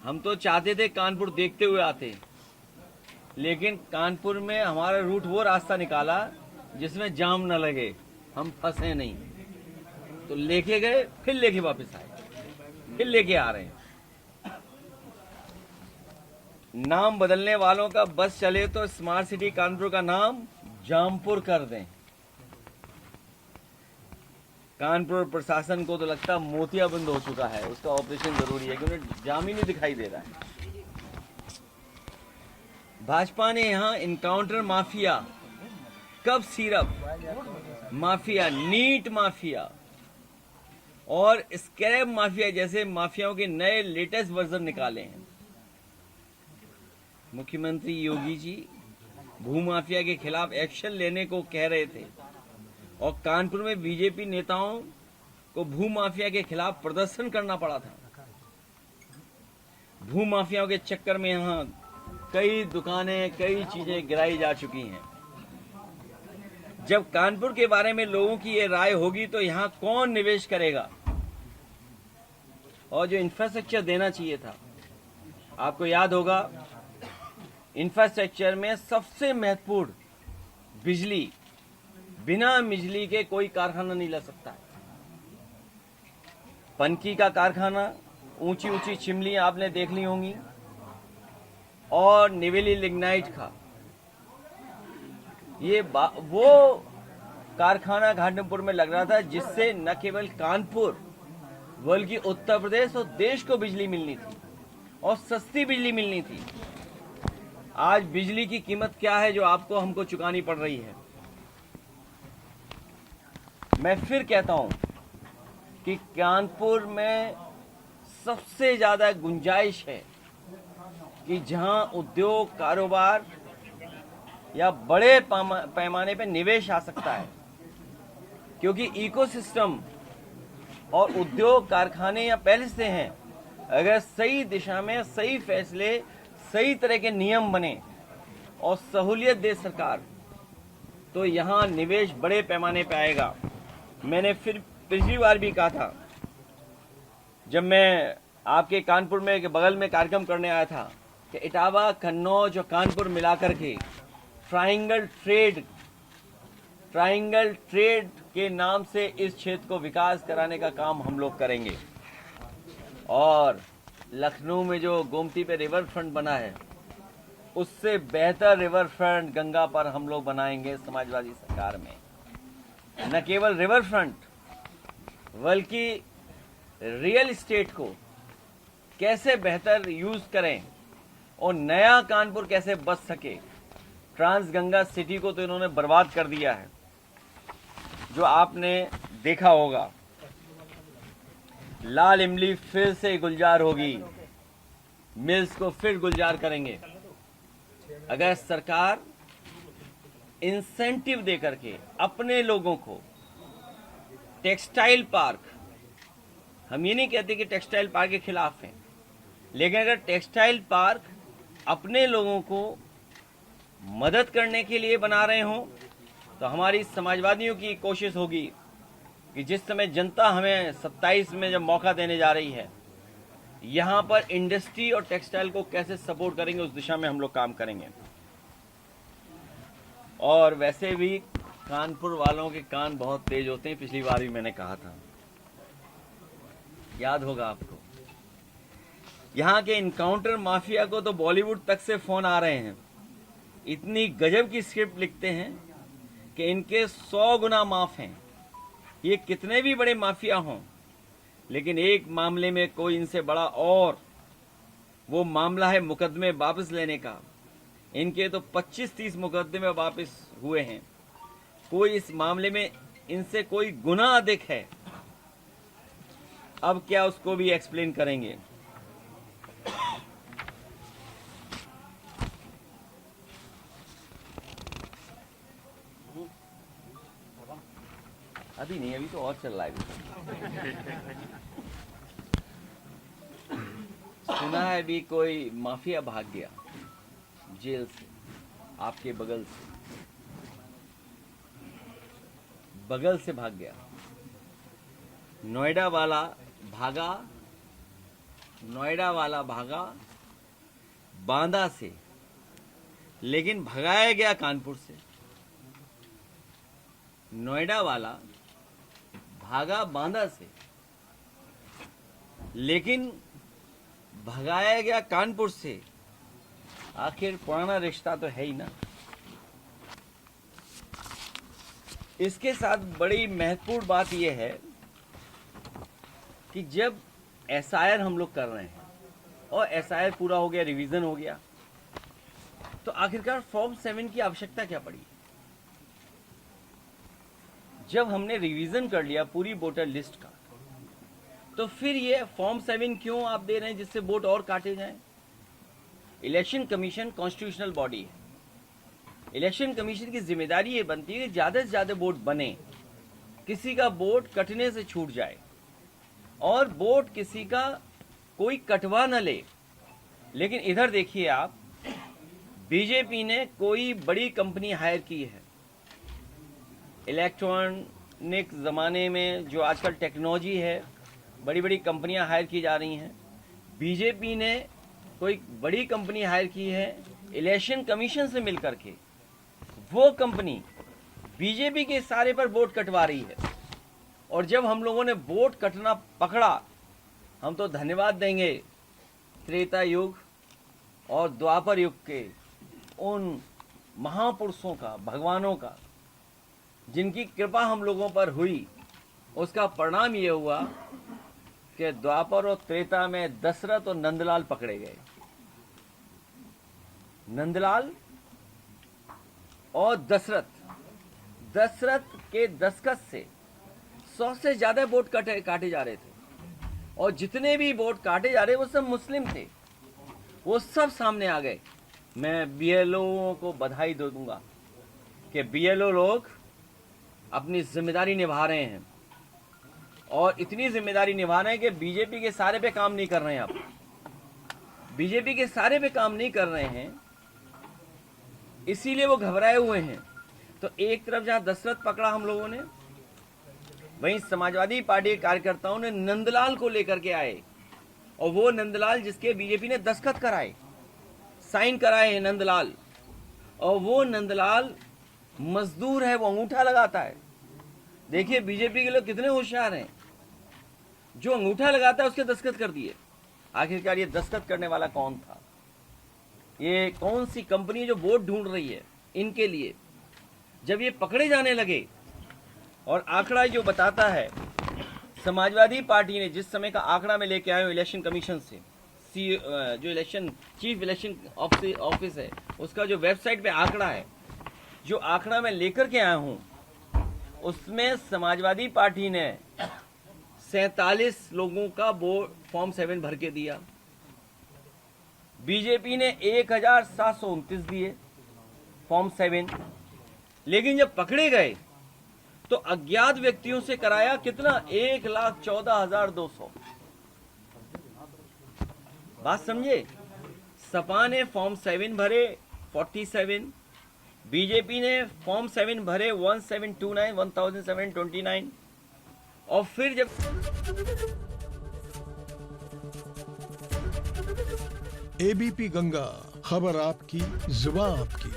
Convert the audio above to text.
हम तो चाहते थे कानपुर देखते हुए आते, लेकिन कानपुर में हमारा रूट वो रास्ता निकाला जिसमें जाम न लगे, हम फंसे नहीं। तो लेके गए, फिर लेके वापस आए, फिर लेके आ रहे हैं। नाम बदलने वालों का बस चले तो स्मार्ट सिटी कानपुर का नाम जामपुर कर दें। कानपुर प्रशासन को तो लगता मोतियाबिंद हो चुका है, उसका ऑपरेशन जरूरी है, क्योंकि जाम ही नहीं दिखाई दे रहा है। भाजपा ने यहां encounter mafia, cough syrup mafia, NEET mafia और स्क्रैप माफिया जैसे माफियाओं के नए लेटेस्ट वर्जन निकाले हैं। मुख्यमंत्री योगी जी भूमाफिया के खिलाफ एक्शन लेने को कह रहे थे और कानपुर में बीजेपी नेताओं को भूमाफिया के खिलाफ प्रदर्शन करना पड़ा था। भूमाफियाओं के चक्कर में यहां कई दुकानें, कई चीजें गिराई जा चुकी हैं। जब कानपुर के बारे में लोगों की ये राय होगी तो यहां कौन निवेश करेगा? और जो इंफ्रास्ट्रक्चर देना चाहिए था, आपको याद होगा, इंफ्रास्ट्रक्चर में सबसे महत्वपूर्ण बिजली, बिना बिजली के कोई कारखाना नहीं लग सकता है। पनकी का कारखाना, ऊंची ऊंची चिमनियां आपने देख ली होंगी, और निवेली लिग्नाइट का ये वो कारखाना घाटमपुर में लग रहा था जिससे न केवल कानपुर बल्कि उत्तर प्रदेश और देश को बिजली मिलनी थी और सस्ती बिजली मिलनी थी। आज बिजली की कीमत क्या है जो आपको हमको चुकानी पड़ रही है? मैं फिर कहता हूं कि कानपुर में सबसे ज्यादा गुंजाइश है कि जहां उद्योग, कारोबार या बड़े पैमाने पर निवेश आ सकता है, क्योंकि इकोसिस्टम और उद्योग कारखाने या पहले से हैं। अगर सही दिशा में सही फैसले, सही तरह के नियम बने और सहूलियत दे सरकार, तो यहां निवेश बड़े पैमाने पर आएगा। मैंने फिर पिछली बार भी कहा था, जब मैं आपके कानपुर में के बगल में कार्यक्रम करने आया था, कि इटावा, कन्नौज और कानपुर मिलाकर के ट्राइंगल ट्रेड के नाम से इस क्षेत्र को विकास कराने का काम हम लोग करेंगे। और लखनऊ में जो गोमती पे रिवर फ्रंट बना है, उससे बेहतर रिवर फ्रंट गंगा पर हम लोग बनाएंगे समाजवादी सरकार में। न केवल रिवर फ्रंट बल्कि रियल एस्टेट को कैसे बेहतर यूज करें और नया कानपुर कैसे बच सके। ट्रांस गंगा सिटी को तो इन्होंने बर्बाद कर दिया है, जो आपने देखा होगा। लाल इमली फिर से गुलजार होगी, मिल्स को फिर गुलजार करेंगे अगर सरकार इंसेंटिव दे करके अपने लोगों को टेक्सटाइल पार्क, हम ये नहीं कहते कि टेक्सटाइल पार्क के खिलाफ हैं, लेकिन अगर टेक्सटाइल पार्क अपने लोगों को मदद करने के लिए बना रहे हों, तो हमारी समाजवादियों की कोशिश होगी कि जिस समय जनता हमें 27 में जब मौका देने जा रही है, यहाँ पर इंडस्ट्री और टेक्सटाइल को कैसे सपोर्ट करेंगे, उस दिशा में हम लोग काम करेंगे। और वैसे भी कानपुर वालों के कान बहुत तेज होते हैं, पिछली बार भी मैंने कहा था, याद होगा आपको। यहाँ के इनकाउंटर माफिया को तो बॉलीवुड तक से फोन आ रहे हैं, इतनी गजब की स्क्रिप्ट लिखते हैं कि इनके 100 गुना माफ हैं। ये कितने भी बड़े माफिया हों, लेकिन एक मामले में कोई इनसे बड़ा, और वो मामला है मुकदमे वापस लेने का। इनके तो 25-30 मुकदमे वापस हुए हैं। कोई इस मामले में इनसे कोई गुना अधिक है। अब क्या, उसको भी एक्सप्लेन करेंगे। अभी नहीं, अभी तो और चल रहा है। सुना है भी कोई माफिया भाग गया जेल से, आपके बगल से भाग गया। नोएडा वाला भागा नोएडा वाला भागा बांदा से, लेकिन भगाया गया कानपुर से। नोएडा वाला भागा बांदा से, लेकिन भगाया गया कानपुर से। आखिर पुराना रिश्ता तो है ही ना। इसके साथ बड़ी महत्वपूर्ण बात यह है कि जब एसआईआर हम लोग कर रहे हैं और एसआईआर पूरा हो गया, रिवीजन हो गया, तो आखिरकार फॉर्म 7 की आवश्यकता क्या पड़ी? जब हमने रिवीजन कर लिया पूरी वोटर लिस्ट का, तो फिर ये फॉर्म 7 क्यों आप दे रहे हैं जिससे वोट और काटे जाएं? इलेक्शन कमीशन कॉन्स्टिट्यूशनल बॉडी है। इलेक्शन कमीशन की जिम्मेदारी ये बनती है कि ज्यादा से ज्यादा वोट बने, किसी का वोट कटने से छूट जाए और वोट किसी का कोई कटवा न ले। लेकिन इधर देखिए आप, बीजेपी ने कोई बड़ी कंपनी हायर की है। इलेक्ट्रॉनिक ज़माने में जो आजकल टेक्नोलॉजी है, बड़ी बड़ी कंपनियां हायर की जा रही हैं। बीजेपी ने कोई बड़ी कंपनी हायर की है इलेक्शन कमीशन से मिलकर के। वो कंपनी बीजेपी के इशारे पर वोट कटवा रही है। और जब हम लोगों ने वोट कटना पकड़ा, हम तो धन्यवाद देंगे त्रेता युग और द्वापर युग के उन महापुरुषों का, भगवानों का, जिनकी कृपा हम लोगों पर हुई। उसका परिणाम ये हुआ कि द्वापर और त्रेता में दशरथ और नंदलाल पकड़े गए। नंदलाल और दशरथ के दस्तखत से 100 से ज्यादा वोट काटे जा रहे थे, और जितने भी वोट काटे जा रहे वो सब मुस्लिम थे। वो सब सामने आ गए। मैं बीएलओ को बधाई दे दूंगा कि बीएलओ लोग अपनी जिम्मेदारी निभा रहे हैं, और इतनी जिम्मेदारी निभा रहे हैं कि बीजेपी के सारे पे काम नहीं कर रहे हैं। आप बीजेपी के सारे पे काम नहीं कर रहे हैं, इसीलिए वो घबराए हुए हैं। तो एक तरफ जहां दशरथ पकड़ा हम लोगों ने, वहीं समाजवादी पार्टी के कार्यकर्ताओं ने नंदलाल को लेकर के आए, और वो नंदलाल जिसके बीजेपी ने दस्तखत कराए, साइन कराए हैं नंदलाल। और वो नंदलाल मजदूर है, वो अंगूठा लगाता है। देखिए बीजेपी के लोग कितने होशियार हैं, जो अंगूठा लगाता है उसके दस्तखत कर दिए। आखिरकार ये दस्तखत करने वाला कौन था? ये कौन सी कंपनी जो वोट ढूंढ रही है इनके लिए? जब ये पकड़े जाने लगे, और आंकड़ा जो बताता है, समाजवादी पार्टी ने जिस समय का आंकड़ा में लेके आए इलेक्शन कमीशन से, जो इलेक्शन चीफ इलेक्शन ऑफिस है, उसका जो वेबसाइट पे आंकड़ा है, जो आंकड़ा मैं लेकर के आया हूं, उसमें समाजवादी पार्टी ने 47 लोगों का वोट फॉर्म 7 भर के दिया। बीजेपी ने 1729 दिए फॉर्म 7। लेकिन जब पकड़े गए तो अज्ञात व्यक्तियों से कराया कितना? 1,14,200। बात समझे? सपा ने फॉर्म 7 भरे 47, बीजेपी ने फॉर्म 7 भरे 1729, और फिर जब एबीपी गंगा, खबर आपकी, जुबान आपकी।